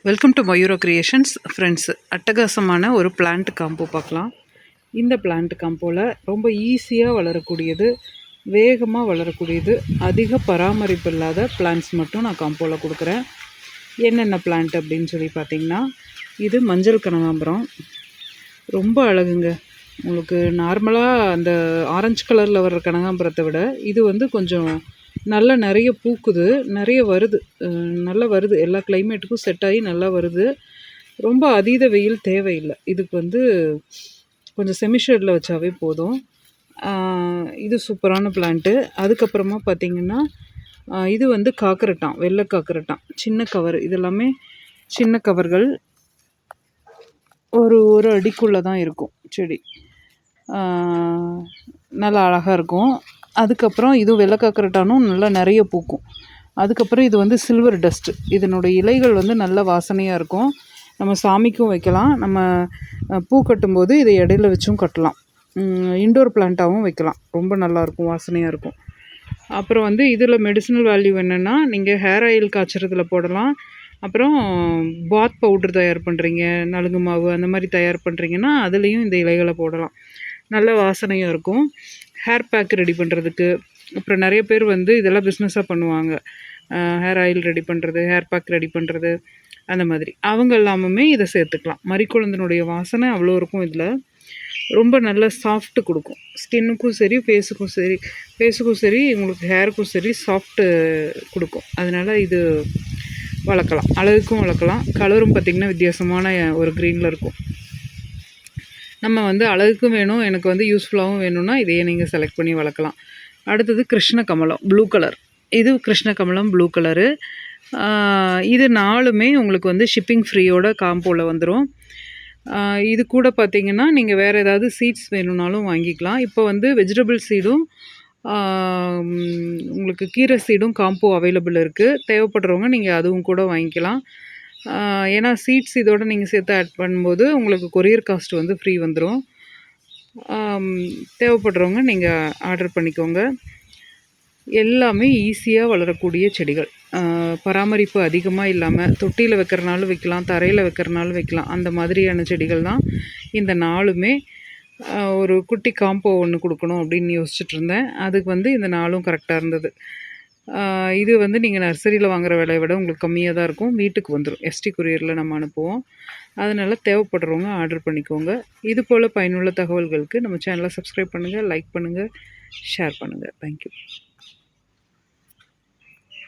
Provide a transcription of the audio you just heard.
Welcome to Mayuro creations friends. அட்டகாசமான ஒரு plant combo பார்க்கலாம். இந்த பிளான்ட் காம்போவில் ரொம்ப ஈஸியாக வளரக்கூடியது, வேகமாக வளரக்கூடியது, அதிக பராமரிப்பு இல்லாத பிளான்ட்ஸ் மட்டும் நான் காம்போவில் கொடுக்குறேன். என்னென்ன பிளான்ட் அப்படின்னு சொல்லி பார்த்தீங்கன்னா, இது மஞ்சள் கனகாம்பரம். ரொம்ப அழகுங்க. உங்களுக்கு நார்மலாக அந்த ஆரஞ்சு கலரில் வர்ற கனகாம்பரத்தை விட இது கொஞ்சம் நல்லா நிறைய பூக்குது, நிறைய வருது, நல்லா வருது. எல்லா கிளைமேட்டுக்கும் செட் ஆகி நல்லா வருது. ரொம்ப அதீத வெயில் தேவையில்லை. இதுக்கு கொஞ்சம் செமிஷேடில் வச்சாவே போதும். இது சூப்பரான பிளான்ட்டு. அதுக்கப்புறமா பார்த்திங்கன்னா, இது காக்கரட்டான், வெள்ளை காக்கரட்டான், சின்ன கவர். இதெல்லாமே சின்ன கவர்கள். ஒரு ஒரு அடிக்குள்ளே தான் இருக்கும் செடி. நல்லா அழகாக இருக்கும். அதுக்கப்புறம் இது வெள்ளை காக்கரட்டானும் நல்லா நிறைய பூக்கும். அதுக்கப்புறம் இது சில்வர் டஸ்ட்டு. இதனுடைய இலைகள் நல்ல வாசனையாக இருக்கும். நம்ம சாமிக்கும் வைக்கலாம். நம்ம பூ கட்டும்போது இதை இடையில வச்சும் கட்டலாம். இன்டோர் பிளான்ட்டாகவும் வைக்கலாம். ரொம்ப நல்லாயிருக்கும், வாசனையாக இருக்கும். அப்புறம் இதில் மெடிசினல் வேல்யூ என்னென்னா, நீங்கள் ஹேர் ஆயில் காய்ச்சறதுல போடலாம். அப்புறம் பாத் பவுட்ரு தயார் பண்ணுறீங்க, நலுங்கு மாவு அந்த மாதிரி தயார் பண்ணுறீங்கன்னா அதுலேயும் இந்த இலைகளை போடலாம். நல்ல வாசனையாக இருக்கும். ஹேர் பேக் ரெடி பண்ணுறதுக்கு, அப்புறம் நிறைய பேர் இதெல்லாம் பிஸ்னஸாக பண்ணுவாங்க. ஹேர் ஆயில் ரெடி பண்ணுறது, ஹேர் பேக் ரெடி பண்ணுறது, அந்த மாதிரி அவங்க எல்லாமே இதை சேர்த்துக்கலாம். மரிக்குழந்தனுடைய வாசனை அவ்வளோ இருக்கும். இதில் ரொம்ப நல்ல சாஃப்ட்டு கொடுக்கும். ஸ்கின்னுக்கும் சரி, ஃபேஸுக்கும் சரி, உங்களுக்கு ஹேருக்கும் சரி சாஃப்ட்டு கொடுக்கும். அதனால் இது வளர்க்கலாம், அழகுக்கும் வளர்க்கலாம். கலரும் பார்த்திங்கன்னா வித்தியாசமான ஒரு க்ரீனில் இருக்கும். நம்ம அழகுக்கும் வேணும், எனக்கு யூஸ்ஃபுல்லாகவும் வேணும்னா இதையே நீங்கள் செலக்ட் பண்ணி வளர்க்கலாம். அடுத்தது கிருஷ்ண கமலம், ப்ளூ கலர். இது கிருஷ்ண கமலம் ப்ளூ கலரு. இது 4மே உங்களுக்கு ஷிப்பிங் ஃப்ரீயோட காம்போவில் வந்துடும். இது கூட பார்த்திங்கன்னா, நீங்கள் வேறு ஏதாவது சீட்ஸ் வேணும்னாலும் வாங்கிக்கலாம். இப்போ வெஜிடபிள் சீடும் உங்களுக்கு கீரை சீடும் காம்போ அவைலபிள் இருக்குது. தேவைப்படுறவங்க நீங்கள் அதுவும் கூட வாங்கிக்கலாம். ஏன்னா சீட்ஸ் இதோட நீங்கள் சேர்த்து ஆட் பண்ணும்போது உங்களுக்கு கொரியர் காஸ்ட் ஃப்ரீ வந்துடும். தேவைப்படுறவங்க நீங்கள் ஆர்டர் பண்ணிக்கோங்க. எல்லாமே ஈஸியாக வளரக்கூடிய செடிகள். பராமரிப்பு அதிகமாக இல்லாமல் தொட்டியில் வைக்கிறனாலும் வைக்கலாம், தரையில் வைக்கிறனாலும் வைக்கலாம். அந்த மாதிரியான செடிகள் தான் இந்த 4மே. ஒரு குட்டி காம்போ ஒன்று கொடுக்கணும் அப்படின்னு யோசிச்சுட்டு இருந்தேன். அதுக்கு இந்த 4ம் கரெக்டாக இருந்தது. இது நீங்கள் நர்சரியில் வாங்குகிற விலையை விட உங்களுக்கு கம்மியாக தான் இருக்கும். வீட்டுக்கு வந்துடும். எஸ்டி கொரியரில் நம்ம அனுப்புவோம். அதனால் தேவைப்படுறவங்க ஆர்டர் பண்ணிக்கோங்க. இது போல் பயனுள்ள தகவல்களுக்கு நம்ம சேனலை சப்ஸ்கிரைப் பண்ணுங்கள், லைக் பண்ணுங்கள், ஷேர் பண்ணுங்கள். தேங்க்யூ.